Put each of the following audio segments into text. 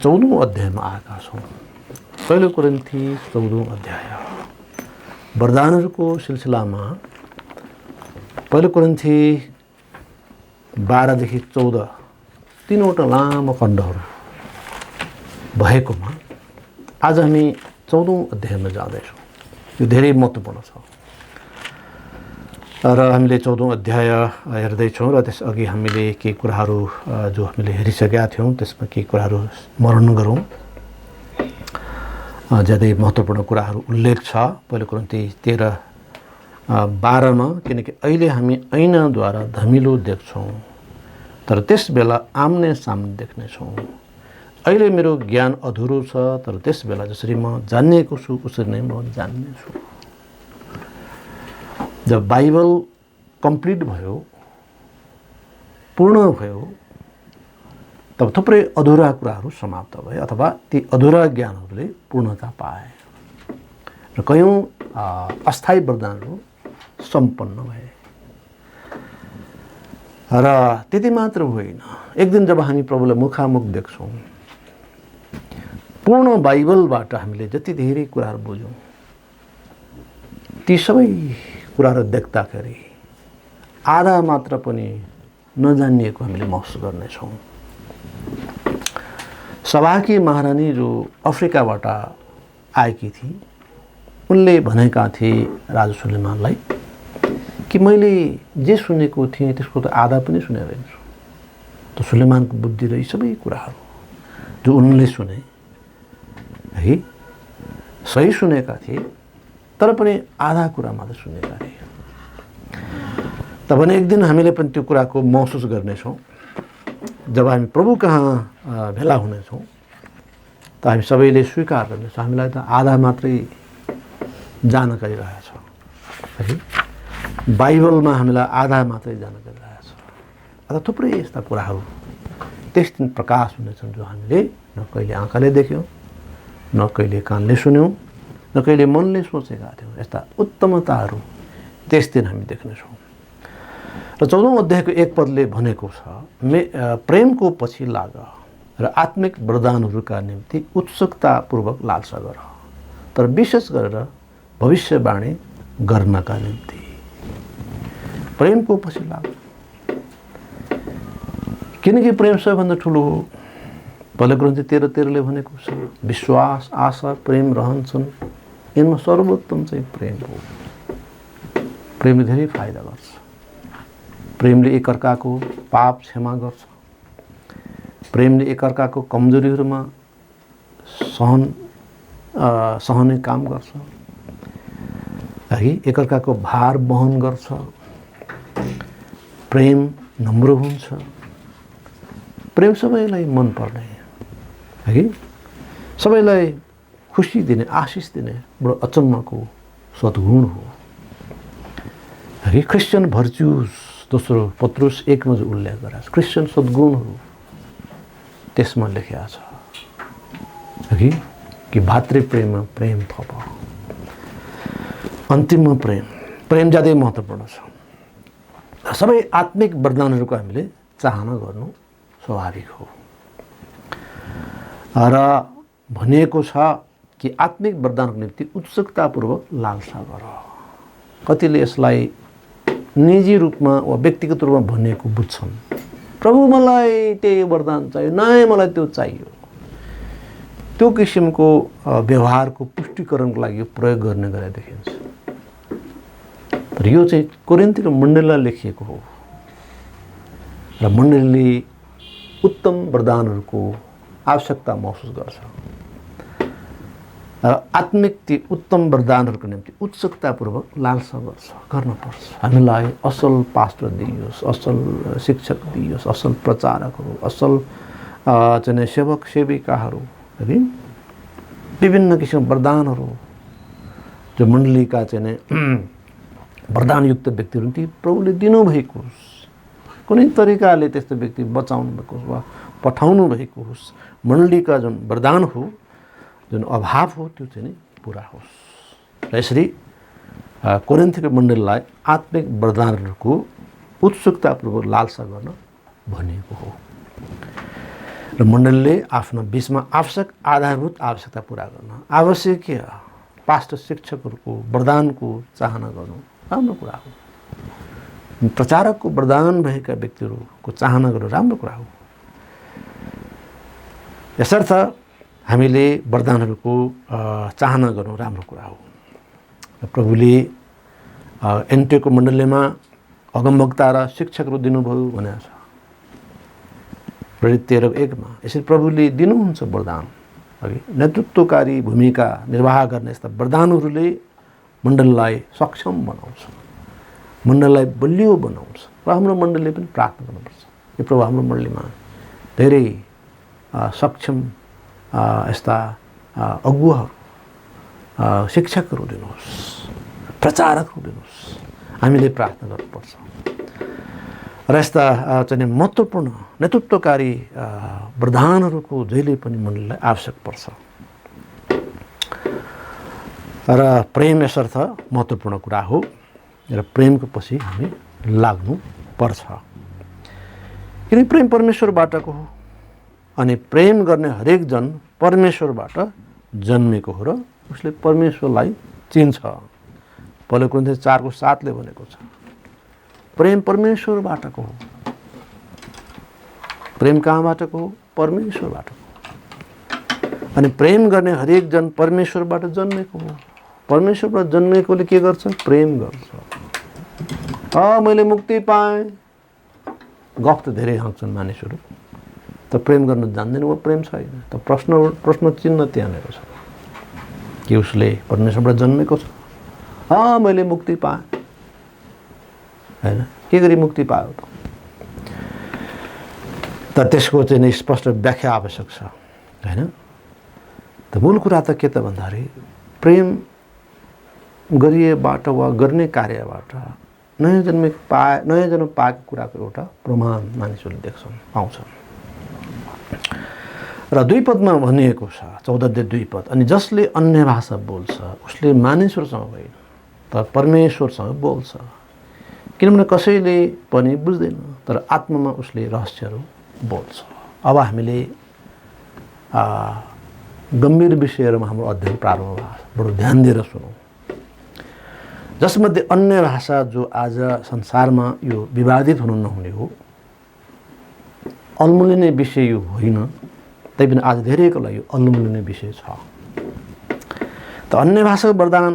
14औं अध्यायमा आएका छौँ। पहिलो कोरिन्थी 14औं अध्याय वरदानहरूको सिलसिलामा पहिलो कोरिन्थी 12 देखि 14 तीनवटा लामो खण्डहरू भएकोमा आज हामी 14औं अध्यायमा जाँदैछौँ। यो धेरै महत्त्वपूर्ण छ र हामीले 14औं अध्याय हेर्दैछौँ र त्यसअघि हामीले केही कुराहरू जो हामीले हेरिसकेका थियौँ त्यसमा केही कुराहरू स्मरण गरौँ। ज्यादै महत्त्वपूर्ण कुराहरू उल्लेख छ पहिलो कोरिन्थी 13:12 मा, किनकि अहिले हामी ऐनाद्वारा धमिलो देख्छौँ तर त्यस बेला आम्ने सामने देख्नेछौँ। अहिले मेरो ज्ञान अधुरो छ तर त्यस बेला जसरी म जानिएको छु उसरी नै म जान्नेछु। जब बाइबल कम्प्लिट भयो, पूर्ण भयो, तब थुप्रै अधुरा कुराहरू समाप्त भए अथवा ती अधुरा ज्ञानहरूले पूर्णता पाए र कयौँ अस्थायी वरदानहरू सम्पन्न भए। र त्यति मात्र होइन, एक दिन जब हामी प्रभुलाई मुखामुख देख्छौँ, पूर्ण बाइबलबाट हामीले जति धेरै कुराहरू बुझौँ ती सबै कुराहरू देख्दाखेरि आधा मात्र पनि नजानिएको हामीले महसुस गर्नेछौँ। सभाकी महारानी जो अफ्रिकाबाट आएकी थिए, उनले भनेका थिए राजा सुलेमानलाई कि मैले जे सुनेको थिएँ त्यसको त आधा पनि सुनेर रहेछु। त सुलेमानको बुद्धि र यी सबै कुराहरू जो उनले सुने है सही सुनेका थिए तर पनि आधा कुरा मात्र सुनेका थिए। तब भने एक दिन हामीले पनि त्यो कुराको महसुस गर्नेछौँ। जब हामी प्रभु कहाँ भेला हुनेछौँ त हामी सबैले स्वीकार गर्नेछौँ हामीलाई त आधा मात्रै जानकारी रहेछ है। बाइबलमा हामीलाई आधा मात्रै जानकारी रहेछ अथवा थुप्रै यस्ता कुराहरू त्यस दिन प्रकाश हुनेछन् जो हामीले न कहिले आँखाले देख्यौँ, न कहिले कानले सुन्यौँ, न कहिले मनले सोचेका थियौँ। यस्ता उत्तमताहरू त्यस दिन हामी देख्नेछौँ। र 14औं अध्यायको एक पदले भनेको छ, प्रेमको पछि लाग र आत्मिक वरदानहरूका निम्ति उत्सुकतापूर्वक लालसा गर, तर विशेष गरेर भविष्यवाणी गर्नका निम्ति। प्रेमको पछि लाग, किनकि प्रेम सबैभन्दा ठुलो हो। पहिलो कोरिन्थी 13:13 ले भनेको छ, विश्वास, आशा, प्रेम रहन्छन्, यिनमा सर्वोत्तम चाहिँ प्रेम हो। प्रेमले धेरै फाइदा गर्छ। प्रेमले एकअर्काको पाप क्षमा गर्छ। प्रेमले एकअर्काको कमजोरीहरूमा सहने काम गर्छ है। एकअर्काको भार वहन गर्छ। प्रेम नम्र हुन्छ। प्रेम सबैलाई मन पर्ने है, सबैलाई खुसी दिने, आशिष दिने बडो अचम्मको सद्गुण हो है। क्रिस्चियन भर्च्युज दोस्रो पत्रुस 1 मा जो उल्लेख गरेको छ, क्रिस्चियन सद्गुणहरू त्यसमा लेखिएको छ है कि भातृप्रेममा प्रेम थप, अन्तिममा प्रेम ज्यादै महत्त्वपूर्ण छ। सबै आत्मिक वरदानहरूको हामीले चाहना गर्नु स्वाभाविक हो र भनिएको छ कि आत्मिक वरदानको निम्ति उत्सुकतापूर्वक लालसा गर। कतिले यसलाई निजी रूपमा वा व्यक्तिगत रूपमा भनिएको बुझ्छन्। प्रभु मलाई त्यही वरदान चाहियो, नै मलाई त्यो चाहियो। त्यो किसिमको व्यवहारको पुष्टिकरणको लागि प्रयोग गर्ने गरेर देखिन्छ। तर यो चाहिँ कोरिन्थीको मण्डलीलाई लेखिएको हो र मण्डलीले उत्तम वरदानहरूको आवश्यकता महसुस गर्छ र आत्मिक ती उत्तम वरदानहरूको निम्ति उत्सुकतापूर्वक लालसा गर्नुपर्छ। हामीलाई असल पास्टर दिइयोस्, असल शिक्षक दिइयोस्, असल प्रचारकहरू, असल चाहिँ सेवक सेविकाहरू है, विभिन्न किसिमका वरदानहरू जो मण्डलीका चाहिँ वरदानयुक्त व्यक्तिहरू ती प्रभुले दिनुभएको होस्। कुनै तरिकाले त्यस्तो व्यक्ति बचाउनु भएको होस् वा पठाउनु भएको होस्। मण्डलीका जुन वरदान हो, जुन अभाव हो, त्यो चाहिँ नि पुरा होस्। र यसरी कोरिन्थीको मण्डलीलाई आत्मिक वरदानहरूको उत्सुकतापूर्वक लालसा गर्न भनिएको हो। र मण्डलीले आफ्नो बिचमा आधारभूत आवश्यकता पुरा गर्न आवश्यकीय पास्टर शिक्षकहरूको वरदानको चाहना गर्नु राम्रो कुरा हो। प्रचारकको वरदान भएका व्यक्तिहरूको चाहना गर्नु राम्रो कुरा हो। यसर्थ हामीले वरदानहरूको चाहना गर्नु राम्रो कुरा हो। प्रभुले एन्टियोखको मण्डलीमा अगमवक्ता र शिक्षकहरू दिनुभयो भनेको छ प्रेरित 13:1 यसरी प्रभुले दिनुहुन्छ वरदान। अघि नेतृत्वकारी भूमिका निर्वाह गर्ने यस्ता वरदानहरूले मण्डलीलाई सक्षम बनाउँछ, मण्डलीलाई बलियो बनाउँछ। र हाम्रो मण्डलीले पनि प्रार्थना गर्नुपर्छ, यो प्रभु हाम्रो मण्डलीमा धेरै सक्षम यस्ता अगुवाहरू, शिक्षकहरू दिनुहोस्, प्रचारकहरू दिनुहोस्। हामीले प्रार्थना गर्नुपर्छ र यस्ता चाहिँ महत्त्वपूर्ण नेतृत्वकारी वरदानहरूको जहिले पनि मण्डलीलाई आवश्यक पर्छ। र प्रेम यसर्थ महत्त्वपूर्ण कुरा हो र प्रेमको पछि हामी लाग्नु पर्छ। किनकि प्रेम परमेश्वरबाटको हो अनि प्रेम गर्ने हरेक जन परमेश्वरबाट जन्मेको हो र उसले परमेश्वरलाई चिन्छ। पहिलो कोरिन्थियस 4:7 भनेको छ प्रेम परमेश्वरबाटको हो। प्रेम कहाँबाटको हो? परमेश्वरबाटको। अनि प्रेम गर्ने हरेक जन परमेश्वरबाट जन्मेको हो। परमेश्वरबाट जन्मेकोले के गर्छ? प्रेम गर्छ। मैले मुक्ति पाएँ, गफ त धेरै हाँक्छन् मानिसहरू, त प्रेम गर्न जान्दैन, वो प्रेम छैन। त प्रश्न चिन्ह त्यहाँनिर छ कि उसले परमेश्वरबाट जन्मेको छ। मैले मुक्ति पाएँ, हैन, के गरी मुक्ति पायो त त्यसको चाहिँ स्पष्ट व्याख्या आवश्यक छ, हैन। त मूल कुरा त के त भन्दाखेरि प्रेम गरिएबाट वा गर्ने कार्यबाट नयाँ जन्म पाएको कुराको एउटा प्रमाण मानिसहरूले देख्छन्, पाउँछन्। र 2 पदमा भनिएको छ 14:2 पद, अनि जसले अन्य भाषा बोल्छ उसले मानिसहरूसँग होइन तर परमेश्वरसँग बोल्छ, किनभने कसैले पनि बुझ्दैन तर आत्मामा उसले रहस्यहरू बोल्छ। अब हामीले गम्भीर विषयहरूमा हाम्रो अध्ययन प्रारम्भ भयो, बडो ध्यान दिएर सुनौँ। जसमध्ये अन्य भाषा जो आज संसारमा यो विवादित हुनु नहुने हो, अल्मुलिने विषय यो होइन, तैपनि आज धेरैको लागि यो अल्मुलिने विषय छ। त अन्य भाषाको वरदान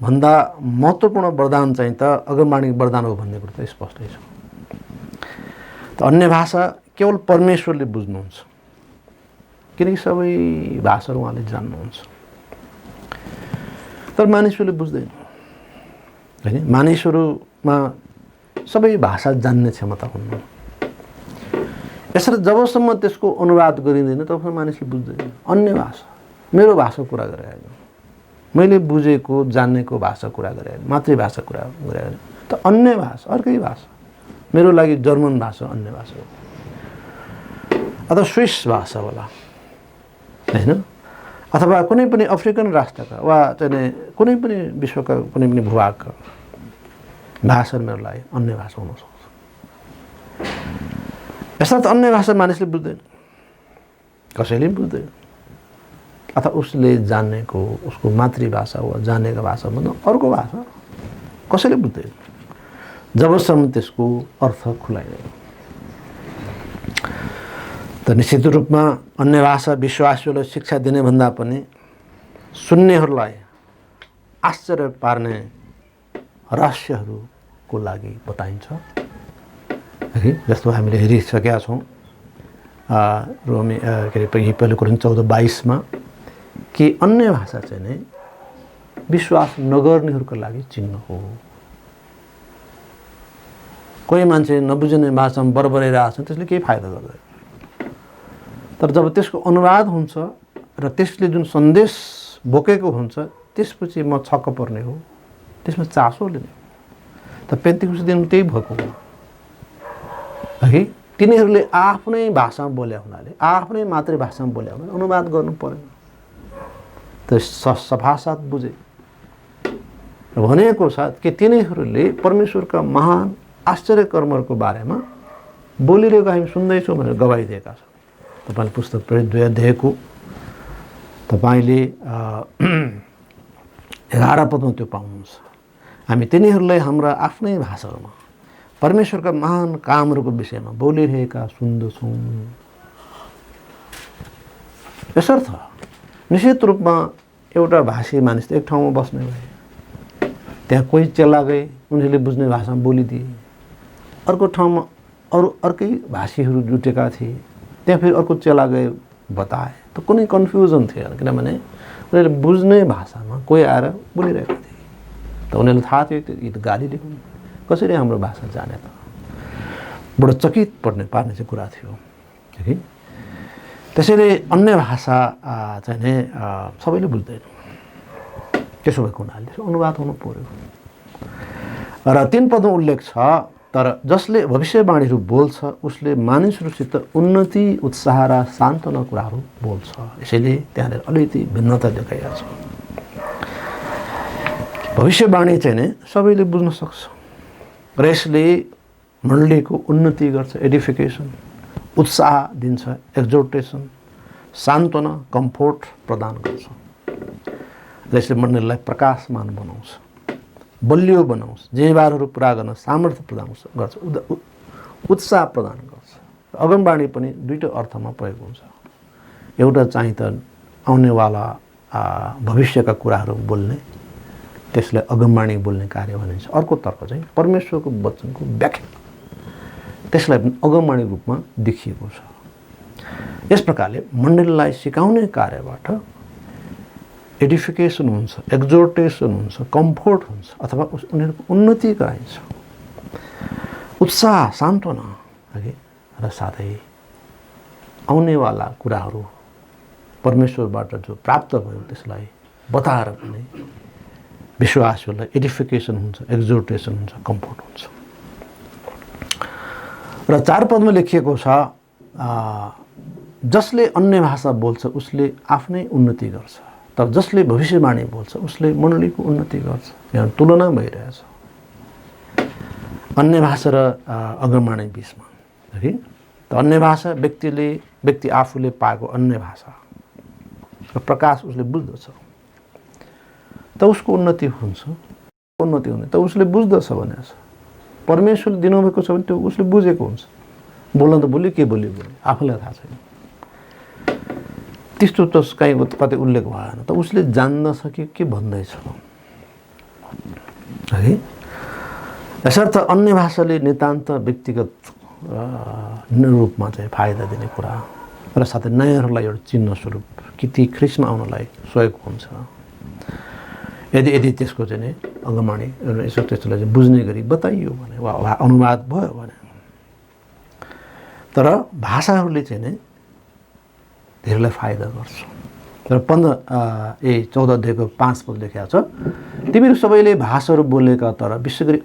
भन्दा महत्त्वपूर्ण वरदान चाहिँ त अगमवाणी वरदान हो भन्ने कुरो त स्पष्टै छ। त अन्य भाषा केवल परमेश्वरले बुझ्नुहुन्छ, किनकि सबै भाषाहरू उहाँले जान्नुहुन्छ, तर मानिसहरूले बुझ्दैन, हैन। मानिसहरूमा सबै भाषा जान्ने क्षमता हुन्न। यसरी जबसम्म त्यसको अनुवाद गरिँदैन तबसम्म मानिसले बुझ्दैन। अन्य भाषा, मेरो भाषा कुरा गरे होइन, मैले बुझेको जानेको भाषा कुरा गरे होइन, मातृभाषा कुरा गरे होइन, त अन्य भाषा अर्कै भाषा। मेरो लागि जर्मन भाषा अन्य भाषा हो, अथवा स्विस भाषा होला, हैन, अथवा कुनै पनि अफ्रिकन राष्ट्रका वा चाहिँ कुनै पनि विश्वका कुनै पनि भूभागका भाषा मेरो लागि अन्य भाषा हुन सक्छ। यसर्थ अन्य भाषा मानिसले बुझ्दैन, कसैले पनि बुझ्दैन, अथवा उसले जानेको उसको मातृभाषा वा जानेको भाषा भन्दा अर्को भाषा कसैले बुझ्दैन जबसम्म त्यसको अर्थ खुलाइदैन। त निश्चित रूपमा अन्य भाषा विश्वासीहरूलाई शिक्षा दिने भन्दा पनि सुन्नेहरूलाई आश्चर्य पार्ने रहस्यहरूको लागि बताइन्छ, है। जस्तो हामीले हेरिसकेका छौँ रोमी के अरे पहिलो कोरिन्थियस 14:22 कि अन्य भाषा चाहिँ नै विश्वास नगर्नेहरूको लागि चिन्ह हो। कोही मान्छे नबुझ्ने भाषामा बरबराइरहेको छ, त्यसले केही फाइदा गर्दैन। तर जब त्यसको अनुवाद हुन्छ र त्यसले जुन सन्देश बोकेको हुन्छ त्यसपछि म छक्क पर्ने हो, त्यसमा चासो लिने हो। त पेन्टिकुस्ट दिन त्यही भएको हो, है। तिनीहरूले आफ्नै भाषामा बोले हुनाले, आफ्नै मातृभाषामा बोले हुनाले अनुवाद गर्नु परेन, त सफासाथ बुझे र भनेको छ कि तिनीहरूले परमेश्वरका महान आश्चर्य कर्महरूको बारेमा बोलिरहेको हामी सुन्दैछौँ भनेर गवाई दिएका छौँ। तपाईँले पुस्तक देखेको तपाईँले 11 पदमा त्यो पाउनुहुन्छ। हामी तिनीहरूलाई हाम्रा आफ्नै भाषाहरूमा परमेश्वरका महान कामहरूको विषयमा बोलिरहेका सुन्दछौँ। यसर्थ निश्चित रूपमा एउटा भाषी मानिस एक ठाउँमा बस्ने भए, त्यहाँ कोही चेला गए, उनीहरूले बुझ्ने भाषामा बोलिदिए। अर्को ठाउँमा अर्कै भाषीहरू जुटेका थिए, त्यहाँ फेरि अर्को चेला गए बताए, त कुनै कन्फ्युजन थिएन, किनभने उनीहरूले बुझ्ने भाषामा कोही आएर बोलिरहेका थिए। त उनीहरूलाई थाहा थियो यी त गालीले हुन्, कसरी हाम्रो भाषा जाने त? बडो चकित पार्ने चाहिँ कुरा थियो कि त्यसैले अन्य भाषा चाहिँ नि सबैले बुझ्दैन। त्यसो भएको हुनाले त्यसको अनुवाद हुनु पर्यो। र 3 पदमा उल्लेख छ, तर जसले भविष्यवाणीहरू बोल्छ उसले मानिसहरूसित उन्नति, उत्साह र सान्त्वना कुराहरू बोल्छ। यसैले त्यहाँनिर अलिकति भिन्नता देखाइएको छ। भविष्यवाणी चाहिँ नि सबैले बुझ्न सक्छ र यसले मण्डलीको उन्नति गर्छ, एडिफिकेसन, उत्साह दिन्छ, एक्जोर्टेसन, सान्त्वना, कम्फोर्ट प्रदान गर्छ। र यसले मण्डलीलाई प्रकाशमान बनाउँछ, बलियो बनाउँछ, जिम्मेवारहरू पुरा गर्न सामर्थ्य प्रदान गर्छ, उत्साह प्रदान गर्छ। अगमबाणी पनि दुईटै अर्थमा प्रयोग हुन्छ। एउटा चाहिँ त आउनेवाला भविष्यका कुराहरू बोल्ने, त्यसलाई अगमबाणी बोल्ने कार्य भनिन्छ। अर्को तर्फ चाहिँ परमेश्वरको वचनको व्याख्या, त्यसलाई पनि अगमबाणी रूपमा देखिएको छ। यस प्रकारले मण्डलीलाई सिकाउने कार्यबाट एडिफिकेसन हुन्छ, एक्जोर्टेसन हुन्छ, कम्फोर्ट हुन्छ, अथवा उनीहरूको उन्नति गराइन्छ, उत्साह, सान्त्वना र साथै आउनेवाला कुराहरू परमेश्वरबाट जो प्राप्त भयो त्यसलाई बताएर पनि विश्वासहरूलाई एडिफिकेसन हुन्छ, एक्जोर्टेसन हुन्छ, कम्फोर्ट हुन्छ। र 4 पदमा लेखिएको छ, जसले अन्य भाषा बोल्छ उसले आफ्नै उन्नति गर्छ, तर जसले भविष्यवाणी बोल्छ उसले मण्डलीको उन्नति गर्छ। यहाँ तुलना भइरहेछ अन्य भाषा र अगमबाणी बिचमा है। त अन्य भाषा व्यक्ति आफूले पाएको अन्य भाषा र प्रकाश उसले बुझ्दछ, त उसको उन्नति हुन्छ। उन्नति हुने त उसले बुझ्दछ भने परमेश्वरले दिनुभएको छ भने त्यो उसले बुझेको हुन्छ। बोल्न त बोल्यो, के बोल्यो आफूलाई थाहा छैन, त्यस्तो त कहीँ कतै उल्लेख भएन। त उसले जान्दछ कि के भन्दैछ है। यसर्थ अन्य भाषाले नितान्त व्यक्तिगत रूपमा चाहिँ फाइदा दिने कुरा र साथै नयाँहरूलाई एउटा चिन्ह स्वरूप कि ती ख्रिस्टमा आउनलाई सहयोग हुन्छ। यदि त्यसको चाहिँ नि अगमबाणी यसो त्यसलाई चाहिँ बुझ्ने गरी बताइयो भने वा अनुवाद भयो भने। तर भाषाहरूले चाहिँ नि धेरैलाई फाइदा गर्छ। तर 14 अध्यायको 5 पद लेखेको छ, तिमीहरू सबैले भाषाहरू बोलेका तर विशेष गरी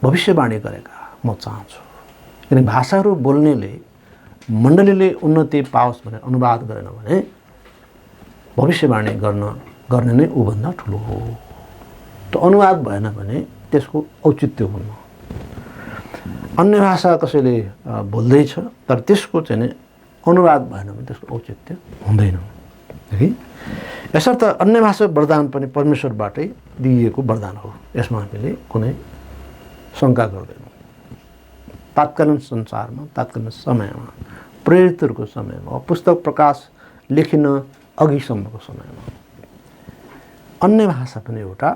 भविष्यवाणी गरेका म चाहन्छु। किनकि भाषाहरू बोल्नेले मण्डलीले उन्नति पाओस् भनेर अनुवाद गरेन भने भविष्यवाणी गर्ने नै ऊभन्दा ठुलो हो। त अनुवाद भएन भने त्यसको औचित्य हुन्न। अन्य भाषा कसैले बोल्दैछ तर त्यसको चाहिँ नि अनुवाद भएन भने त्यसको औचित्य हुँदैन है। यसर्थ अन्य भाषा वरदान पनि परमेश्वरबाटै दिइएको वरदान हो, यसमा हामीले कुनै शङ्का गर्दैनौँ। तात्कालीन संसारमा, तात्कालीन समयमा, प्रेरितहरूको समयमा, पुस्तक प्रकाश लेखिन अघिसम्मको समयमा अन्य भाषा पनि एउटा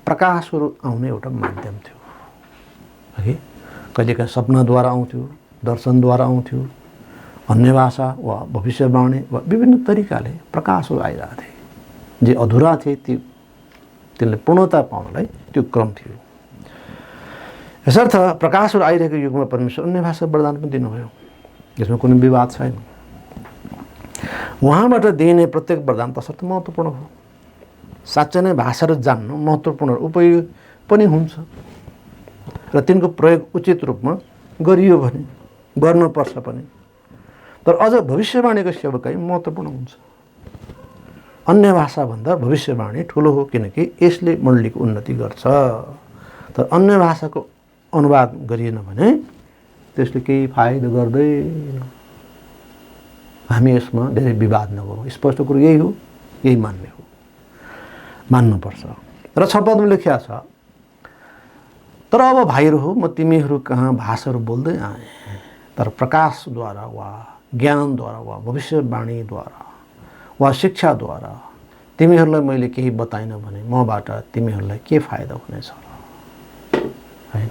प्रकाशहरू आउने एउटा माध्यम थियो है। कहिलेकाहीँ सपनाद्वारा आउँथ्यो, दर्शनद्वारा आउँथ्यो, अन्य भाषा वा भविष्यवाणी वा विभिन्न तरिकाले प्रकाशहरू आइरहेको थिए। जे अधुरा थिए तिनले पूर्णता पाउनलाई त्यो क्रम थियो। यसर्थ प्रकाशहरू आइरहेको युगमा परमेश्वर अन्य भाषा वरदान पनि दिनुभयो, यसमा कुनै विवाद छैन। उहाँबाट दिइने प्रत्येक वरदान तसर्थ महत्त्वपूर्ण हो। साँच्चै नै भाषाहरू जान्नु महत्त्वपूर्ण उपयोग पनि हुन्छ र तिनको प्रयोग उचित रूपमा गरियो भने गर्नुपर्छ पनि। तर अझ भविष्यवाणीको सेवकाई महत्त्वपूर्ण हुन्छ। अन्य भाषाभन्दा भविष्यवाणी ठुलो हो किनकि यसले मण्डलीको उन्नति गर्छ। तर अन्य भाषाको अनुवाद गरिएन भने त्यसले केही फाइदा गर्दैन। हामी यसमा धेरै विवाद नगरौँ। स्पष्ट कुरो यही हो, यही मान्ने हो, मान्नुपर्छ। र छपदमा लेखिया छ, तर अब भाइहरू हो, म तिमीहरू कहाँ भाषाहरू बोल्दै आएँ, तर प्रकाशद्वारा वा ज्ञानद्वारा वा भविष्यवाणीद्वारा वा शिक्षाद्वारा तिमीहरूलाई मैले केही बताइनँ भने मबाट तिमीहरूलाई के फाइदा हुनेछ र, होइन?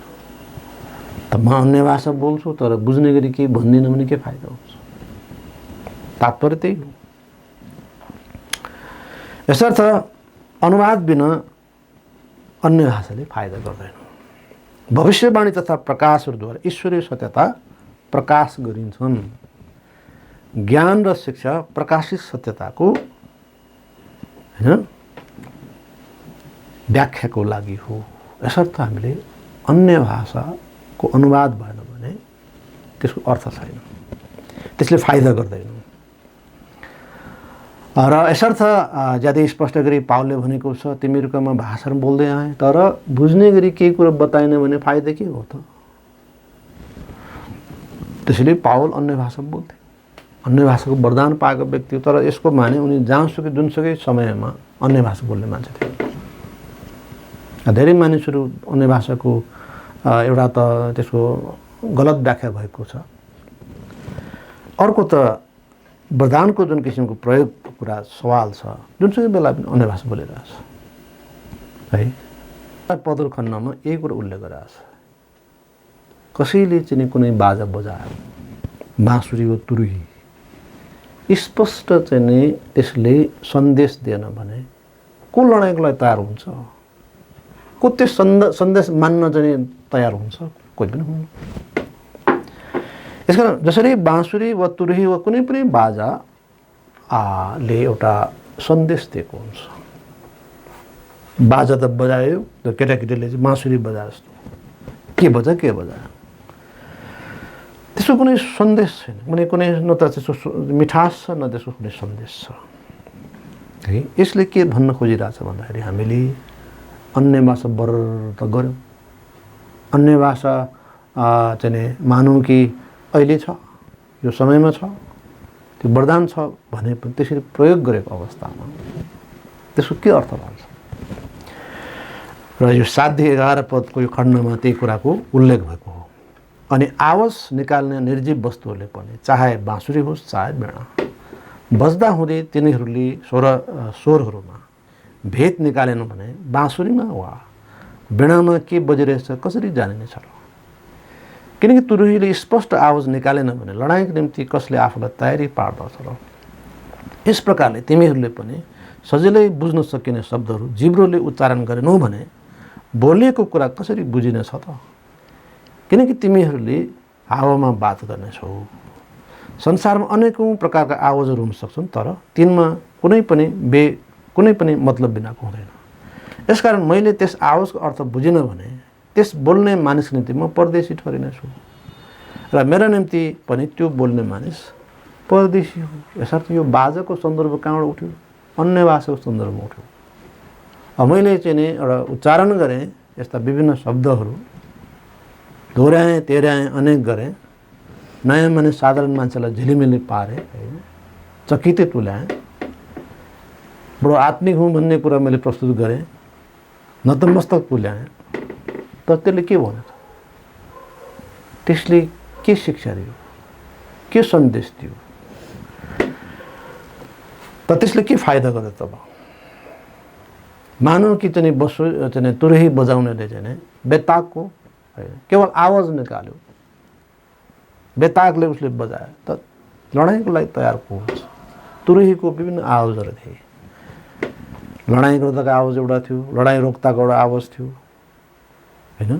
त म अन्य भाषा बोल्छु तर बुझ्ने गरी केही भन्दिनँ भने के फाइदा हुन्छ? तात्पर्य त्यही हो। यसर्थ अनुवाद बिना अन्य भाषाले फाइदा गर्दैन। भविष्यवाणी तथा प्रकाशहरूद्वारा ईश्वरीय सत्यता प्रकाश गरिन्छन्। ज्ञान र शिक्षा प्रकाशित सत्यताको होइन व्याख्याको लागि हो। यसर्थ हामीले अन्य भाषाको अनुवाद भएन भने त्यसको अर्थ छैन, त्यसले फाइदा गर्दैन। र यसर्थ ज्यादै स्पष्ट गरी पावलले भनेको छ, तिमीहरूका म भाषाहरू बोल्दै आएँ तर बुझ्ने गरी केही कुरो बताएन भने फाइदा के हो त? त्यसैले पावल अन्य भाषा बोल्थे, अन्य भाषाको वरदान पाएको व्यक्ति हो, तर यसको माने उनी जहाँसुकै जुनसुकै समयमा अन्य भाषा बोल्ने मान्छे थिए। धेरै मानिसहरू अन्य भाषाको एउटा त त्यसको गलत व्याख्या भएको छ, अर्को त वरदानको जुन किसिमको प्रयोगको कुरा सवाल छ, जुनसुकै बेला पनि अन्य भाषा बोलिरहेछ है। पदल खण्डमा यही कुरो उल्लेख गरिरहेछ, कसैले चाहिँ कुनै बाजा बजायो, बाँसुरी वा तुरुही, स्पष्ट चाहिँ नि त्यसले सन्देश दिएन भने को लडाइँको लागि तयार हुन्छ? को त्यो सन्देश मान्न चाहिँ तयार हुन्छ? कोही पनि हुन्न। यसकारण जसरी बाँसुरी वा तुरुही वा कुनै पनि बाजा ले एउटा सन्देश दिएको हुन्छ। बाजा त बजायो, त केटाकेटीले चाहिँ बाँसुरी बजाए जस्तो के बजायो, त्यसको कुनै सन्देश छैन, कुनै न त त्यसको मिठास छ, न त्यसको कुनै सन्देश छ है। यसले के भन्न खोजिरहेछ भन्दाखेरि हामीले अन्य भाषा बरर त गऱ्यौँ, अन्य भाषा चाहिँ मानौँ कि अहिले छ, यो समयमा छ, त्यो वरदान छ भने पनि त्यसरी प्रयोग गरेको अवस्थामा त्यसको के अर्थ रहन्छ? र यो 7-11 पदको यो खण्डमा त्यही कुराको उल्लेख भएको हो। अनि आवाज निकाल्ने निर्जीव वस्तुहरूले पनि, चाहे बाँसुरी होस् चाहे वीणा, बज्दा हुँदै तिनीहरूले स्वरहरूमा भेद निकालेन भने बाँसुरीमा वा वीणामा के बजिरहेछ कसरी जानिनेछ र? किनकि तुरुहीले स्पष्ट आवाज निकालेन भने लडाइँको निम्ति कसले आफूलाई तयारी पार्दछ र? यस प्रकारले तिमीहरूले पनि सजिलै बुझ्न सकिने शब्दहरू जिब्रोले उच्चारण गरेनौ भने बोलिएको कुरा कसरी बुझिनेछ त? किनकि तिमीहरूले हावामा बात गर्नेछौ। संसारमा अनेकौँ प्रकारका आवाजहरू हुन सक्छन्, तर तिनमा कुनै पनि मतलब बिनाको हुँदैन। यसकारण मैले त्यस आवाजको अर्थ बुझिनँ भने त्यस बोल्ने मानिसको निम्ति म परदेशी ठहरिनेछु र मेरो निम्ति पनि त्यो बोल्ने मानिस परदेशी हो। यसर्थ यो बाजाको सन्दर्भ कहाँबाट उठ्यो? अन्य भाषाको सन्दर्भमा उठ्यो। अब मैले चाहिँ नि एउटा उच्चारण गरेँ, यस्ता विभिन्न शब्दहरू दोहोऱ्याएँ, तेह्र्याएँ, अनेक गरेँ, नयाँ मानिस साधारण मान्छेलाई झिलिमिली पारेँ, होइन, चकितै तुल्याएँ, बडो आत्मिक हुँ भन्ने कुरा मैले प्रस्तुत गरेँ, नतमस्तक तुल्याएँ, तर त्यसले के भन्यो त? त्यसले के शिक्षा दियो, के सन्देश दियो, त त्यसले के फाइदा गर्यो तब? मानव कि चाहिँ तुरुही बजाउनेले चाहिँ बेताकको केवल आवाज निकाल्यो, बेताकले उसले बजायो, त लडाइँको लागि तयार को हुन्छ? तुरुहीको विभिन्न आवाजहरू थिए। लडाइँ गर्दाको आवाज एउटा थियो, लडाइँ रोक्दाको एउटा आवाज थियो, होइन,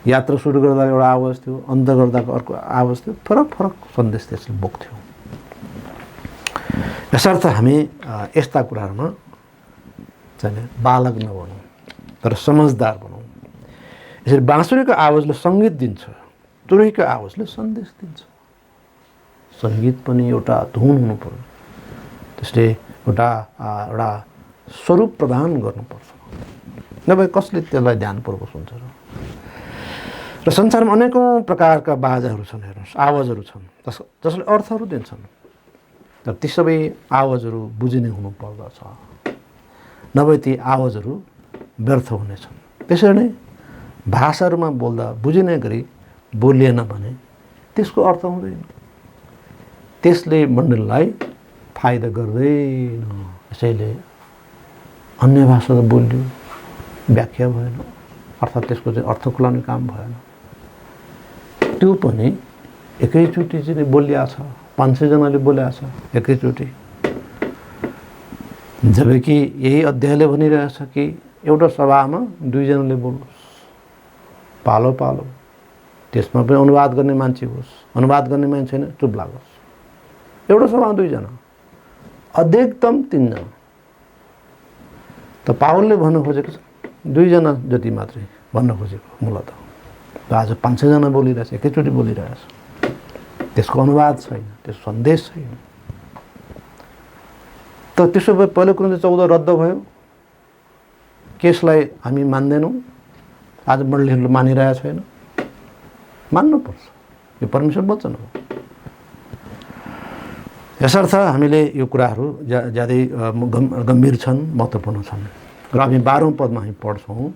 यात्रा सुरु गर्दा एउटा आवाज थियो, अन्त गर्दाको अर्को आवाज थियो, फरक फरक सन्देश त्यसले बोक्थ्यो। यसर्थ हामी यस्ता कुराहरूमा चाहिँ बालक नबनौँ, तर समझदार बनौँ। यसरी बाँसुरीको आवाजले सङ्गीत दिन्छ, तुरुहीको आवाजले सन्देश दिन्छ। सङ्गीत पनि एउटा धुन हुनु पर्यो, त्यसले एउटा स्वरूप प्रदान गर्नुपर्छ, नभए कसले त्यसलाई ध्यानपूर्वक सुन्छ र? र संसारमा अनेकौँ प्रकारका बाजाहरू छन्, हेर्नुहोस्, आवाजहरू छन् जसले अर्थहरू दिन्छन्। तर ती सबै आवाजहरू बुझिने हुनुपर्दछ, नभए ती आवाजहरू व्यर्थ हुनेछन्। त्यसरी नै भाषाहरूमा बोल्दा बुझिने गरी बोलिएन भने त्यसको अर्थ हुँदैन, त्यसले मण्डलीलाई फाइदा गर्दैन। यसैले अन्य भाषा त बोल्यो, व्याख्या भएन, अर्थात् त्यसको चाहिँ अर्थ खुलाउने काम भएन। त्यो पनि एकैचोटि चाहिँ बोलिया छ, 500 जनाले बोल्या छ एकैचोटि। जबकि यही अध्यायले भनिरहेछ कि एउटा सभामा 2 जनाले बोलोस्, पालो पालो, त्यसमा पनि अनुवाद गर्ने मान्छे होस्, अनुवाद गर्ने मान्छे छैन चुप लागोस्। एउटा सभामा 2 जना, अधिकतम 3 जना। त पावलले भन्न खोजेको छ 2 जना जति मात्रै भन्न खोजेको मूलत। आज 500 जना बोलिरहेछ, एकैचोटि बोलिरहेछ, त्यसको अनुवाद छैन, त्यसको सन्देश छैन। त त्यसो भए पहिलो कुरिन्थी 14 रद्द भयो, केसलाई हामी मान्दैनौँ, आज मण्डलीहरूले मानिरहेको छैन। मान्नुपर्छ, यो परमेश्वर वचन हो। यसर्थ हामीले यो कुराहरू ज्यादै गम्भीर छन्, महत्त्वपूर्ण छन्। र हामी 12औं पदमा हामी पढ्छौँ,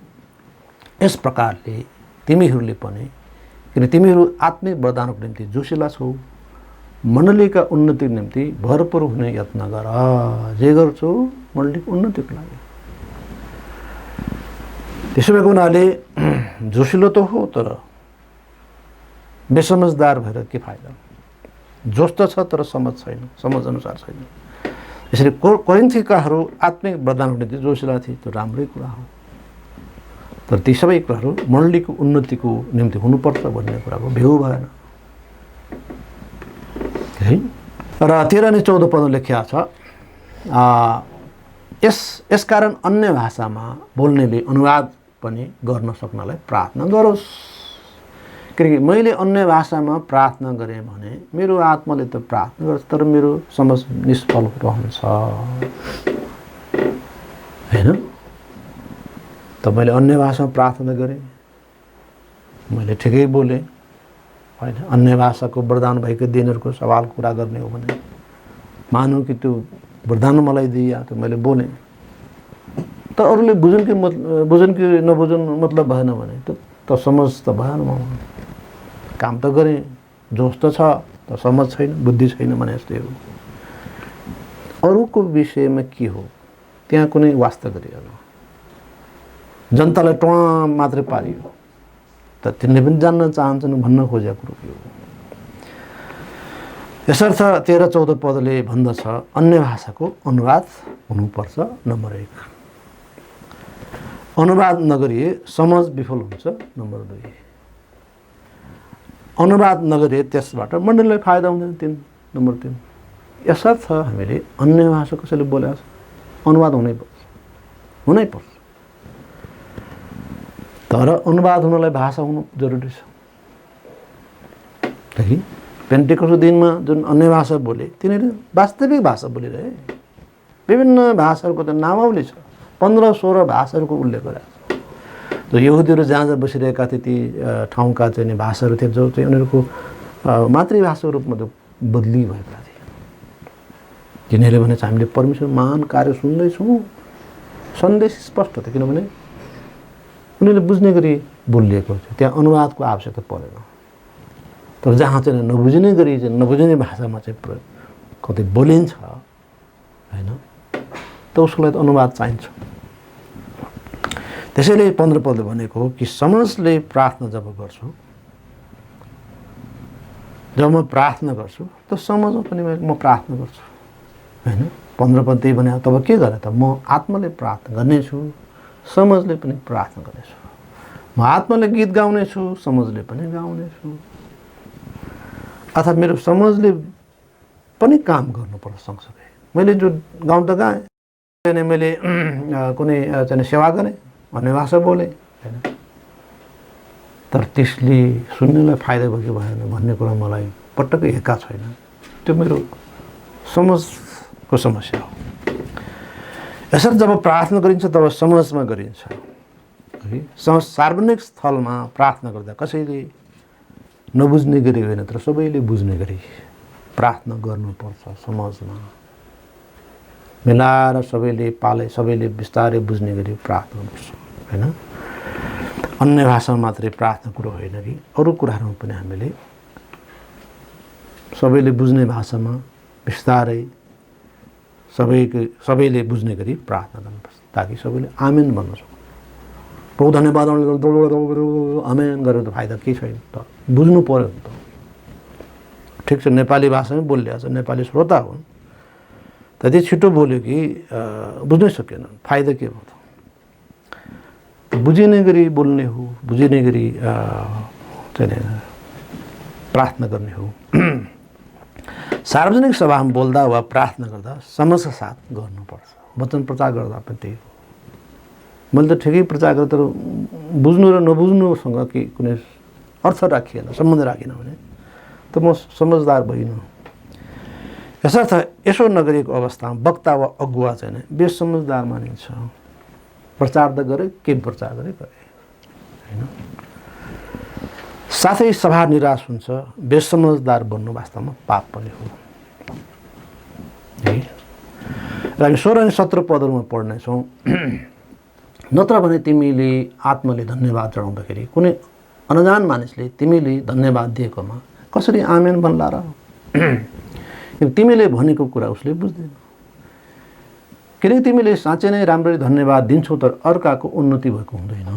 यस प्रकारले तिमीहरूले पनि, किन तिमीहरू आत्मिक वरदानको निम्ति जोसिला छौ, मण्डलीका उन्नतिको निम्ति भरपूर हुने यत्न गर। जे गर्छौ मण्डलीको उन्नतिको लागि। त्यसो भएको हुनाले जोसिलो त हो, तर बेसमझदार भएर के फाइदा। जोस त छ तर समझ छैन, समझ अनुसार छैन। यसरी कोरिन्थीकाहरू आत्मिक वरदानको निम्ति जोसिला थिए, त्यो राम्रै कुरा हो। तर ती सबै कुराहरू मण्डलीको उन्नतिको निम्ति हुनुपर्छ भन्ने कुराको भेउ भएन है। र 13 अनि 14 पदमा लेखिएको छ, यसकारण अन्य भाषामा बोल्नेले अनुवाद पनि गर्न सक्नलाई प्रार्थना गरोस्। किनकि मैले अन्य भाषामा प्रार्थना गरेँ भने मेरो आत्माले त प्रार्थना गर्छ, तर मेरो समझ निष्फल रहन्छ हैन। त मैले अन्य भाषामा प्रार्थना गरेँ, मैले ठिकै बोलेँ होइन। अन्य भाषाको वरदान भएको दिनहरूको सवाल कुरा गर्ने हो भने मानौँ कि त्यो वरदान मलाई दिइया, त मैले बोलेँ, त अरूले बुझुन् कि नबुझुन् मतलब भएन भने त समझ त भएन। म काम त गरेँ, जोस त छ, त समझ छैन, बुद्धि छैन भने जस्तै हो। अरूको विषयमा के हो त्यहाँ कुनै वास्ता गरिएन, जनतालाई टुवा मात्रै पारियो, त तिनले पनि जान्न चाहन्छन् भन्न खोजेको कुरो के हो। यसर्थ 13-14 पदले भन्दछ, अन्य भाषाको अनुवाद हुनुपर्छ। नम्बर 1, अनुवाद नगरिए समझ विफल हुन्छ। नम्बर 2, अनुवाद नगरिए त्यसबाट मण्डलीलाई फाइदा हुँदैन। नम्बर 3, यसर्थ हामीले अन्य भाषा कसैले बोलेको छ, अनुवाद हुनैपर्छ। तर अनुवाद हुनलाई भाषा हुनु जरुरी छ। पेन्टेकोस्टको दिनमा जुन अन्य भाषा बोले तिनीहरू वास्तविक भाषा बोलिरहे। विभिन्न भाषाहरूको त नामावली छ, 15-16 भाषाहरूको उल्लेख गरेको छ। जो यहुदीहरू जहाँ जहाँ बसिरहेका थिए ती ठाउँका चाहिँ भाषाहरू थिए, जो चाहिँ उनीहरूको मातृभाषाको रूपमा त्यो बदली भएका थिए। किनले भने हामीले परमेश्वर महान कार्य सुन्दैछौँ, सन्देश स्पष्ट थियो, किनभने उनीहरूले बुझ्ने गरी बोलिएको थियो, त्यहाँ अनुवादको आवश्यकता परेन। तर जहाँ चाहिँ नबुझिने गरी चाहिँ नबुझिने भाषामा चाहिँ प्रयोग कतै बोलिन्छ होइन, त उसको लागि अनुवाद चाहिन्छ। त्यसैले 15 पदले भनेको हो कि समझले प्रार्थना जब गर्छु, जब म प्रार्थना गर्छु त समझमा पनि म प्रार्थना गर्छु होइन। 15 पद त्यही भने तब के गरे त, म आत्माले प्रार्थना गर्नेछु, समझले पनि प्रार्थना गर्नेछु। म आत्माले गीत गाउनेछु, समझले पनि गाउनेछु। अर्थात् मेरो समझले पनि काम गर्नुपर्छ सँगसँगै। मैले जो गाउँ त गाएँ, मैले कुनै चाहिँ सेवा गरेँ, अन्य भाषा बोलेँ होइन, तर त्यसले सुन्नेलाई फाइदा भयो कि भएन भन्ने कुरा मलाई पटक्कै एका छैन। त्यो मेरो समझको समस्या हो। यसरी जब प्रार्थना गरिन्छ तब समझमा गरिन्छ है। सार्वजनिक स्थलमा प्रार्थना गर्दा कसैले नबुझ्ने गरी होइन, तर सबैले बुझ्ने गरी प्रार्थना गर्नुपर्छ समाजमा मिलाएर सबैले बिस्तारै बुझ्ने गरी प्रार्थना गर्नुपर्छ हैन। अन्य भाषामा मात्रै प्रार्थना कुरो होइन कि अरू कुराहरूमा पनि हामीले सबैले बुझ्ने भाषामा बिस्तारै सबैले बुझ्ने गरी प्रार्थना गर्नुपर्छ ताकि सबैले आमेन भन्न सक्नु। प्रभु धन्यवाद आमेन गरेर त फाइदा केही छैन त, बुझ्नु पर्यो नि त। ठिक छ नेपाली भाषामै बोलिरहेको छ, नेपाली श्रोता हुन्, त्यति छिटो बोल्यो कि बुझ्नै सकेन, फाइदा के भयो त। बुझिने गरी बोल्ने हो, बुझिने गरी प्रार्थना गर्ने हो। सार्वजनिक सभामा बोल्दा वा प्रार्थना गर्दा समझका साथ गर्नुपर्छ। वचन प्रचार गर्दा पनि त्यही हो। मैले त ठिकै प्रचार गर्दा तर बुझ्नु र नबुझ्नुसँग कि कुनै अर्थ राखिएन, सम्बन्ध राखिएन भने त म समझदार भइनँ। यसर्थ यसो नगरेको अवस्थामा वक्ता वा अगुवा चाहिँ बेसमझदार मानिन्छ। प्रचार त गरे के प्रचार गरे होइन। साथै सभा निराश हुन्छ। बेसमझदार बन्नु वास्तवमा पाप पनि हो है। र हामी 16 अनि 17 पदहरूमा पढ्नेछौँ। नत्र भने तिमीले आत्माले धन्यवाद चढाउँदाखेरि कुनै अनजान मानिसले तिमीले धन्यवाद दिएकोमा कसरी आमेन भन्ला र? तिमीले भनेको कुरा उसले बुझ्दैन। किनकि तिमीले साँच्चै नै राम्ररी धन्यवाद दिन्छौ तर अर्काको उन्नति भएको हुँदैन।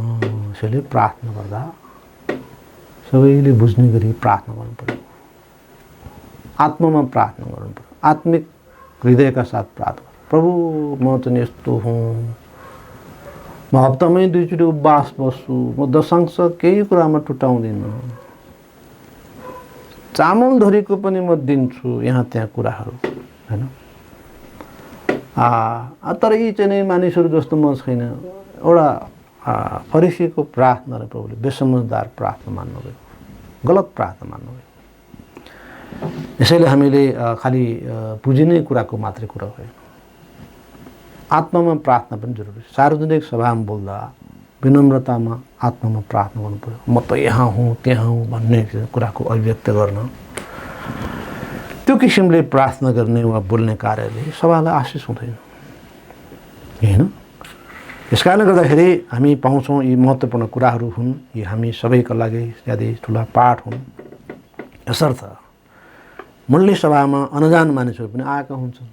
यसैले प्रार्थना गर्दा सबैले बुझ्ने गरी प्रार्थना गर्नु पर्यो। आत्मामा प्रार्थना गर्नु पर्यो। आत्मिक हृदयका साथ प्रार्थना गर्नु। प्रभु म चाहिँ यस्तो हुँ, म हप्तामै 2 चोटि उपवास बस्छु, म दशांश केही कुरामा टुटाउँदिनँ, चामल धरीको पनि म दिन्छु, यहाँ त्यहाँ कुराहरू हैन। तर यी चाहिँ नै मानिसहरू जस्तो म छैन। एउटा फरिसीको प्रार्थनालाई प्रभुले बेसमझदार प्रार्थना मान्नुभयो, गलत प्रार्थना मान्नुभयो। यसैले हामीले खालि बुझिने कुराको मात्रै कुरा होइन, आत्मामा प्रार्थना पनि जरुरी छ। सार्वजनिक सभामा बोल्दा विनम्रतामा आत्मामा प्रार्थना गर्नु पर्यो। म त यहाँ हुँ त्यहाँ हुँ भन्ने कुराको अभिव्यक्त गर्न, त्यो किसिमले प्रार्थना गर्ने वा बोल्ने कार्यले सभालाई आशिष हुँदैन हैन। यस कारणले गर्दाखेरि हामी पाउँछौँ यी महत्त्वपूर्ण कुराहरू हुन्। यी हामी सबैका लागि ज्यादै ठुला पाठ हुन्। यसर्थ मण्डली सभामा अनजान मानिसहरू पनि आएका हुन्छन्,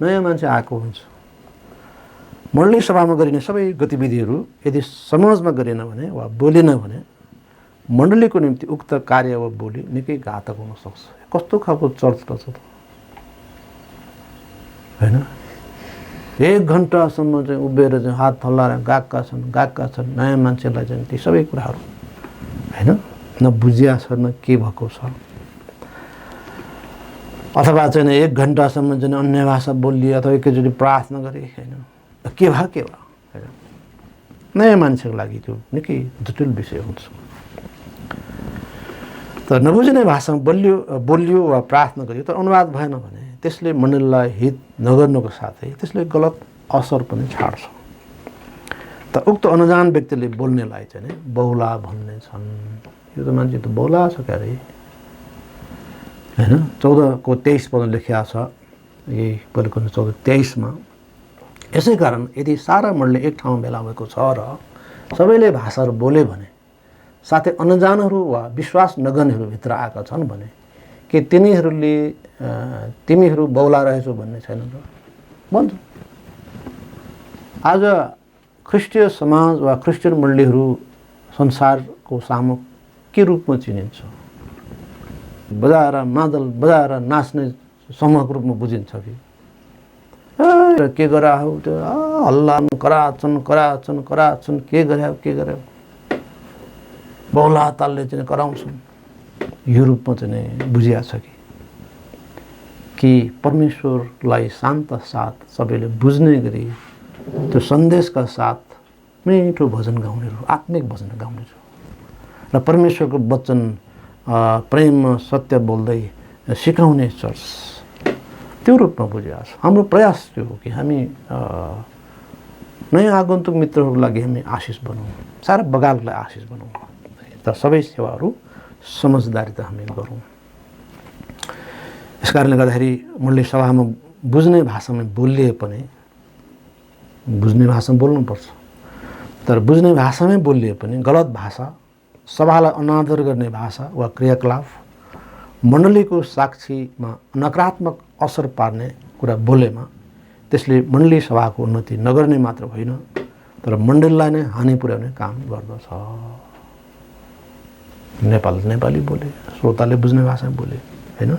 नयाँ मान्छे आएको हुन्छ। मण्डली सभामा गरिने सबै गतिविधिहरू यदि समाजमा गरिएन भने वा बोलिएन भने मण्डलीको निम्ति उक्त कार्य वा बोली निकै घातक हुन सक्छ। कस्तो खालको चर्च रहेछ त हैन। 1 घण्टासम्म चाहिँ उभिएर चाहिँ हात हल्लाएर गएका छन् नयाँ मान्छेलाई चाहिँ ती सबै कुराहरू हैन, न बुझिया छ न के भएको छ। अथवा चाहिँ 1 घण्टासम्म चाहिँ अन्य भाषा बोलिए अथवा एकैचोटि प्रार्थना गरे हैन, के भयो हैन। नयाँ मान्छेको लागि त्यो निकै जटिल विषय हुन्छ। तर नबुझिने भाषामा बोलियो वा प्रार्थना गरियो तर अनुवाद भएन भने त्यसले मण्डलीलाई हित नगर्नुको साथै त्यसले गलत असर पनि छाड्छ। त उक्त अनजान व्यक्तिले बोल्नेलाई चाहिँ बहुला भन्ने छन्। यो त मान्छे त बहुला छ क्यारे हैन। 14 को 23 पदमा लेखिएको छ, यही पहिलो 14:23 मा। यसै कारण यदि सारा मण्डली एक ठाउँमा भेला भएको छ र सबैले भाषाहरू बोले भने साथै अनजानहरू वा विश्वास नगर्नेहरू भित्र आएका छन् भने के तिमीहरू बहुला रहेछौ भन्ने छैन र भन्छ। आज ख्रिस्टीय समाज वा क्रिस्चियन मण्डलीहरू संसारको सामु के रूपमा चिनिन्छ? बजाएर मादल बजाएर नाच्ने समूहको रूपमा बुझिन्छ कि के गरा हो त्यो हल्ला कराछन् के गरे बहुला तालले चाहिँ कराउँछन्, यो रूपमा चाहिँ बुझिया छ कि परमेश्वरलाई शान्त साथ सबैले बुझ्ने गरी त्यो सन्देशका साथ मिठो भजन गाउनेहरू, आत्मिक भजन गाउनेहरू र परमेश्वरको वचन प्रेम सत्य बोल्दै सिकाउने चर्च, त्यो रूपमा बुझिया छ। हाम्रो प्रयास त्यो हो कि हामी नयाँ आगन्तुक मित्रहरूको लागि हामी आशिष बनाउँ, सारा बगाललाई आशिष बनाउँ। तर सबै सेवाहरू समझदारी त हामी गरौँ। यस कारणले गर्दाखेरि मण्डली सभामा बुझ्ने भाषामा बोलिए पनि बुझ्ने भाषामा बोल्नुपर्छ, तर बुझ्ने भाषामै बोलिए पनि गलत भाषा, सभालाई अनादर गर्ने भाषा वा क्रियाकलाप, मण्डलीको साक्षीमा नकारात्मक असर पार्ने कुरा बोलेमा त्यसले मण्डली सभाको उन्नति नगर्ने मात्र होइन, तर मण्डलीलाई नै हानि पुर्याउने काम गर्दछ। नेपाली बोले, श्रोताले बुझ्ने भाषामा बोले होइन,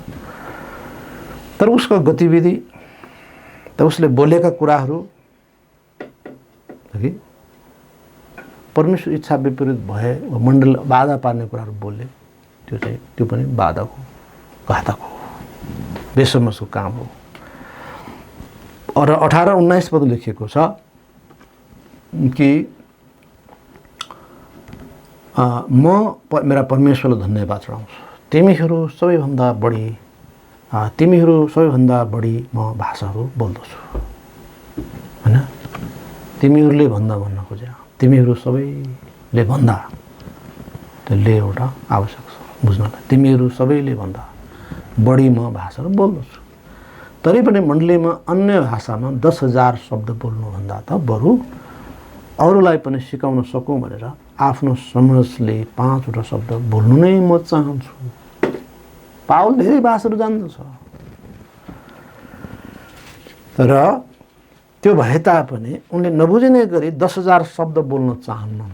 तर उसको गतिविधि त उसले बोलेका कुराहरू कि परमेश्वर इच्छा विपरीत भए वा मण्डल बाधा पार्ने कुराहरू बोले, त्यो पनि बाधक हो, घातक हो, बेसमझको काम हो। और 18-19 पद लेखिएको छ कि म मेरा परमेश्वरलाई धन्यवाद चढाउँछु, तिमीहरू सबैभन्दा बढी म भाषाहरू बोल्दछु होइन। तिमीहरूले भन्दा भन्न खोजे, तिमीहरू सबैले भन्दा, त्यसले एउटा आवश्यक छ बुझ्नलाई। तिमीहरू सबैले भन्दा बढी म भाषाहरू बोल्दछु, तरै पनि मण्डलीमा अन्य भाषामा 10,000 शब्द बोल्नुभन्दा त बरु अरूलाई पनि सिकाउन सकौँ भनेर आफ्नो समझले 5वटा शब्द बोल्नु नै म चाहन्छु। पावल धेरै भाषाहरू जान्दछ, तर त्यो भए तापनि उनले नबुझिने गरी 10,000 शब्द बोल्न चाहन्नन्।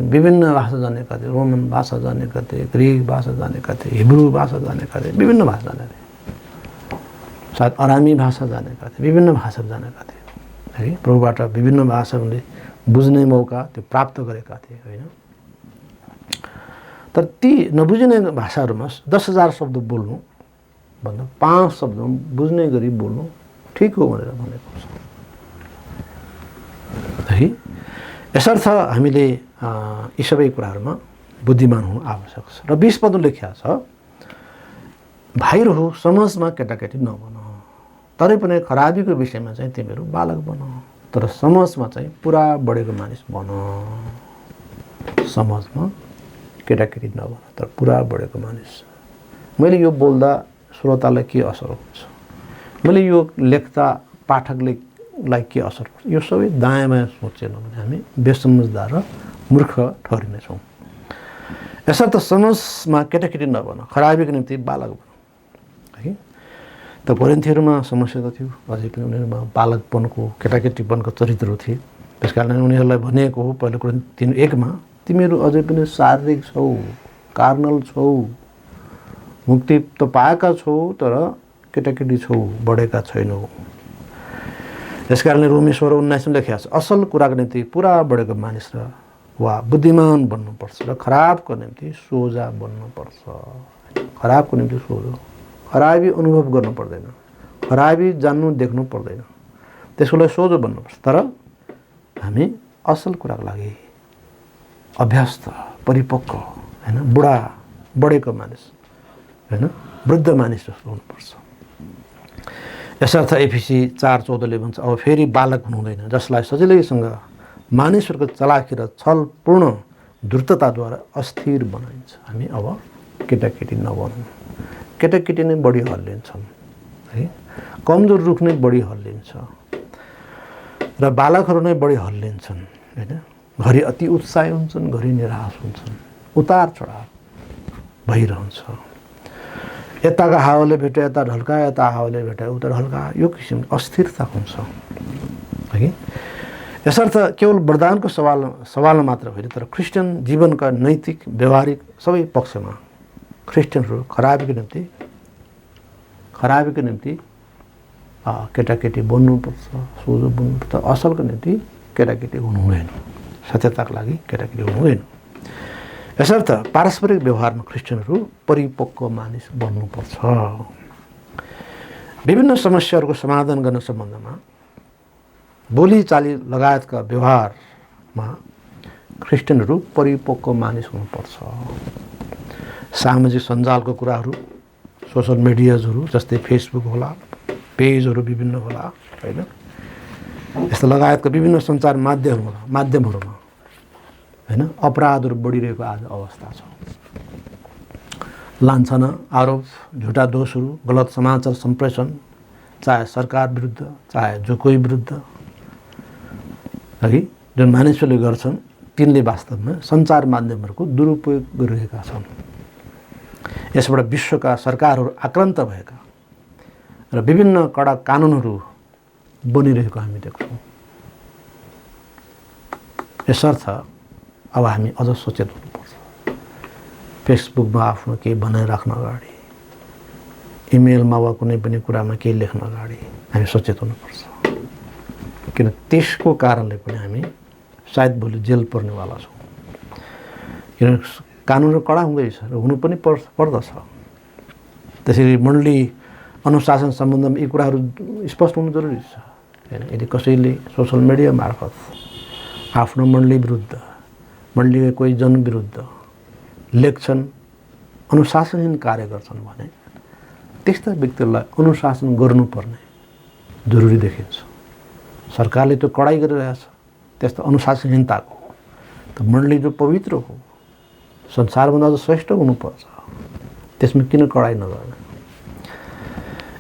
विभिन्न भाषा जानेका थिए, रोमन भाषा जानेका थिए, ग्रिक भाषा जानेका थिए, हिब्रू भाषा जानेका थिए, विभिन्न भाषा जानेका थिए, सायद अरामी भाषा जानेका थिए, विभिन्न भाषाहरू जानेका थिए है। प्रभुबाट विभिन्न भाषा उनले बुझ्ने मौका त्यो प्राप्त गरेका थिए होइन। तर ती नबुझिने भाषाहरूमा 10,000 शब्द बोल्नु भन्दा 5 शब्द बुझ्ने गरी बोल्नु ठिक हो भनेर भनेको छ है। यसर्थ हामीले यी सबै कुराहरूमा बुद्धिमान हुनु आवश्यक छ। र 20 पद लेखिएको छ, भाइहरू समाजमा केटाकेटी नबन, तरै पनि खराबीको विषयमा चाहिँ तिमीहरू बालक बन, तर समाजमा चाहिँ पुरा बढेको मानिस बन। समाजमा केटाकेटी नबन, तर पुरा बढेको मानिस। मैले यो बोल्दा श्रोतालाई के असर हुन्छ, मैले यो लेख्दा पाठकलाई के असर पर्छ, यो सबै दायाँ बायाँ सोचेन भने हामी बेसमझदार र मूर्ख ठहरिनेछौँ। यसर्थ समाजमा केटाकेटी नबन, खराबीको निम्ति बालक बन है। त कोरिन्थीहरूमा समस्या त थियो, अझै पनि उनीहरूमा बालकपनको केटाकेटीपनको चरित्रहरू थिए। त्यस कारण उनीहरूलाई भनिएको हो पहिलो कोरिन्थी 3:1 तिमीहरू अझै पनि शारीरिक छौ, कार्नल छौ, मुक्ति त पाएका छौ तर केटाकेटी छौ, बढेका छैनौ। त्यस कारणले रोमी 16:19 लेखिएको छ, असल कुराको निम्ति पुरा बढेको मानिस र वा बुद्धिमान बन्नुपर्छ र खराबको निम्ति सोझा बन्नुपर्छ। खराबको निम्ति सोझो, खराबी अनुभव गर्नु पर्दैन, खराबी जान्नु देख्नु पर्दैन, त्यसको लागि सोझो बन्नुपर्छ। तर हामी असल कुराको लागि अभ्यस्त, परिपक्व होइन, बुढा बढेको मानिस होइन, वृद्ध मानिस जस्तो हुनुपर्छ। यसर्थ एफिसी 4:14 भन्छ, अब फेरि बालक हुनु हुँदैन, जसलाई सजिलैसँग मानिसहरूको चलाखी र छलपूर्ण द्रुतताद्वारा अस्थिर बनाइन्छ। हामी अब केटाकेटी नबनौँ। केटाकेटी नै बढी हल्लिन्छन् है, कमजोर रुख नै बढी हल्लिन्छ र बालकहरू नै बढी हल्लिन्छन् होइन। घरि अति उत्साही हुन्छन्, घरि निराश हुन्छन्, उतार चढाव भइरहन्छ। यताका हावाले भेट्यो यता ढल्का, यता हावाले भेट्यो उता ढल्का, यो किसिमको अस्थिरता हुन्छ है। यसर्थ केवल वरदानको सवालमा मात्र होइन, तर क्रिस्चियन जीवनका नैतिक व्यवहारिक सबै पक्षमा क्रिस्चियनहरू खराबीको निम्ति केटाकेटी बन्नुपर्छ, सोझो बन्नुपर्छ। असलको निम्ति केटाकेटी हुनु हुँदैन, सत्यताको लागि केटाकेटी हुनु हुँदैन। यसर्थ पारस्परिक व्यवहारमा क्रिस्चियनहरू परिपक्व मानिस बन्नुपर्छ। विभिन्न समस्याहरूको समाधान गर्न सम्बन्धमा बोलीचाली लगायतका व्यवहारमा क्रिस्चियनहरू परिपक्व मानिस हुनुपर्छ। सामाजिक सञ्जालको कुराहरू, सोसल मिडियाजहरू जस्तै फेसबुक होला, पेजहरू विभिन्न होला होइन, यस्ता लगायतका विभिन्न सञ्चार माध्यमहरूमा होइन अपराधहरू बढिरहेको आज अवस्था छ। लान्छना, आरोप, झुटा दोषहरू, गलत समाचार सम्प्रेषण, चाहे सरकार विरुद्ध चाहे जो कोही विरुद्ध है जुन मानिसहरूले गर्छन् तिनले वास्तवमा सञ्चार माध्यमहरूको दुरुपयोग गरिरहेका छन्। यसबाट विश्वका सरकारहरू आक्रान्त भएका र विभिन्न कडा कानुनहरू बनिरहेको हामी देख्छौँ। यसर्थ अब हामी अझ सचेत हुनुपर्छ। फेसबुकमा आफ्नो केही बनाइराख्न अगाडि, इमेलमा वा कुनै पनि कुरामा केही लेख्न अगाडि हामी सचेत हुनुपर्छ। किन त्यसको कारणले पनि हामी सायद भोलि जेल पर्नेवाला छौँ। किन कानुनहरू कडा हुँदैछ र हुनु पनि पर्दछ। त्यसरी मण्डली अनुशासन सम्बन्धमा यी कुराहरू स्पष्ट हुनु जरुरी छ हैन। यदि कसैले सोसल मिडिया मार्फत आफ्नो मण्डली विरुद्ध, मण्डलीका कोही जन विरुद्ध लेख्छन्, अनुशासनहीन कार्य गर्छन् भने त्यस्ता व्यक्तिहरूलाई अनुशासन गर्नुपर्ने जरुरी देखिन्छ। सरकारले त्यो कडाई गरिरहेछ त्यस्तो अनुशासनहीनताको। त मण्डली जो पवित्र हो, संसारभन्दा अझ श्रेष्ठ हुनुपर्छ, त्यसमा किन कडाई नगर्ने?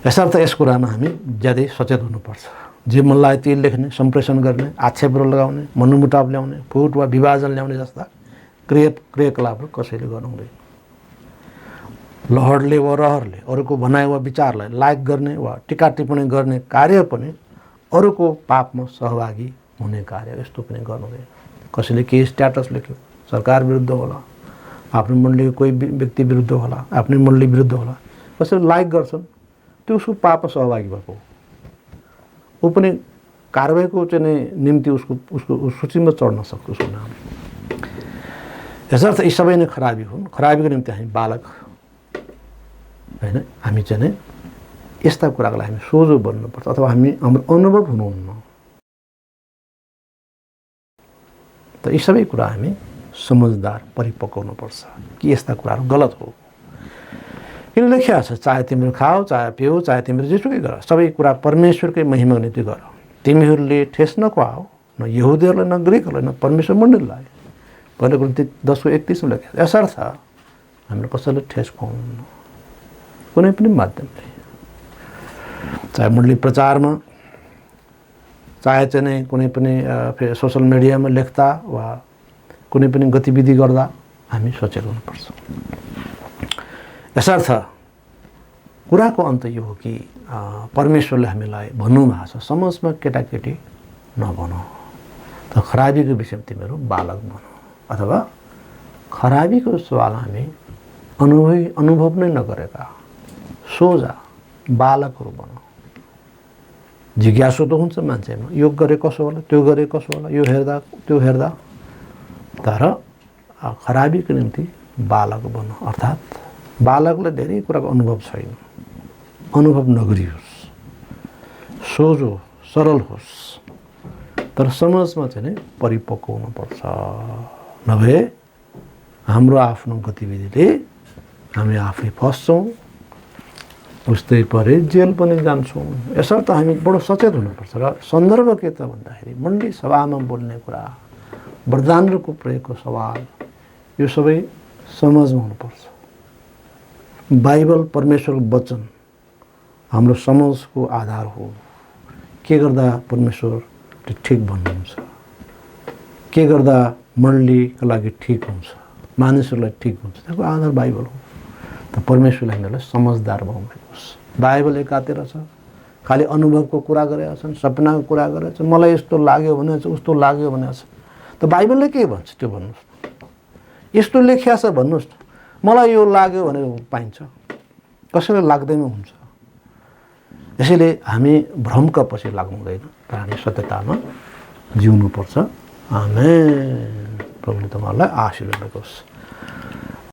यसर्थ यस कुरामा हामी ज्यादै सचेत हुनुपर्छ। जे मन लाग्यो त्यही लेख्ने, सम्प्रेषण गर्ने, आक्षेपहरू लगाउने, मनमुटाव ल्याउने, फुट वा विभाजन ल्याउने जस्ता क्रियाकलापहरू कसैले गर्नु हुँदैन। लहरले वा रहरले अरूको भनाइ वा विचारलाई लाइक गर्ने वा टिका टिप्पणी गर्ने कार्य पनि अरूको पापमा सहभागी हुने कार्य, यस्तो पनि गर्नु हुँदैन। कसैले केही स्ट्याटस लेख्यो, सरकार विरुद्ध होला, आफ्नो मण्डलीको कोही व्यक्ति विरुद्ध होला, आफ्नै मण्डली विरुद्ध होला, कसैले लाइक गर्छन्, त्यो उसको पापमा सहभागी भएको हो। ऊ पनि कारबाहीको चाहिँ निम्ति उसको सूचीमा चढ्न सक्छ उसको नाम। यसर्थ यी सबै नै खराबी हुन्। खराबीको निम्ति हामी बालक हैन, हामी चाहिँ यस्ता कुराको लागि हामी सोझो बन्नुपर्छ अथवा हाम्रो अनुभव हुनुहुन्न। त यी सबै कुरा हामी समझदार परिपक्व हुनुपर्छ कि यस्ता कुराहरू गलत हो। किन लेखिया छ, चाहे तिम्रो खाऊ, चाहे पिऊ, चाहे तिम्रो जेसुकै गर, सबै कुरा परमेश्वरकै महिमाको निम्ति गर। तिमीहरूले ठेस नखुवाऊ, न यहुदीहरूलाई, न ग्रिकहरूलाई, न परमेश्वर मण्डलीलाई। पहिलो कुरिन्थी 10:31 मा लेखेको छ। यसर्थ हामीले कसैले ठेस खुवाउनु कुनै पनि माध्यमले, चाहे मण्डली प्रचारमा, चाहे चाहिँ कुनै पनि सोसल मिडियामा लेख्दा वा कुनै पनि गतिविधि गर्दा हामी सचेत हुनुपर्छ। यसर्थ कुराको अन्त यो हो कि परमेश्वरले हामीलाई भन्नुभएको छ, समाजमा केटाकेटी नबनाऊ, त खराबीको विषयमा तिमीहरू बालक बनाऊ, अथवा खराबीको सवाल हामी अनुभव नै नगरेका सोझा बालकहरू बनाऊ। जिज्ञासु त हुन्छ मान्छेमा, यो गरे कसो होला, त्यो गरे कसो होला, यो हेर्दा त्यो हेर्दा, तर खराबीको निम्ति बालक बनाऊ। अर्थात् बालकलाई धेरै कुराको अनुभव छैन, अनुभव नगरियोस्, सोझो सरल होस्, तर समाजमा चाहिँ परिपक्व हुनुपर्छ। नभए हाम्रो आफ्नो गतिविधिले हामी आफै फस्छौँ, उस्तै परे जेल पनि जान्छौँ। यसर्थ हामी बडो सचेत हुनुपर्छ। र सन्दर्भ के त भन्दाखेरि मण्डली सभामा बोल्ने कुरा, वरदानहरूको प्रयोगको सवाल, यो सबै समाजमा हुनुपर्छ। बाइबल परमेश्वरको वचन हाम्रो समाजको आधार हो। के गर्दा परमेश्वरले ठिक भन्नुहुन्छ, के गर्दा मण्डलीको लागि ठिक हुन्छ, मानिसहरूलाई ठिक हुन्छ, त्यसको आधार बाइबल हो। त परमेश्वरले हामीलाई समझदार बनाउनुहोस्। बाइबल एकातिर छ, खालि अनुभवको कुरा गरेका छन्, सपनाको कुरा गरेका छन्, मलाई यस्तो लाग्यो भने छ, उस्तो लाग्यो भने छ। त बाइबलले के भन्छ त्यो भन्नुहोस् न। यस्तो लेखिया छ भन्नुहोस् न, मलाई यो लाग्यो भनेर पाइन्छ, कसैलाई लाग्दैमा हुन्छ। यसैले हामी भ्रमका पछि लाग्नु हुँदैन, र हामी सत्यतामा जिउनुपर्छ। आमेन। प्रभुले तपाईँहरूलाई आशीर्वाद दियोस्।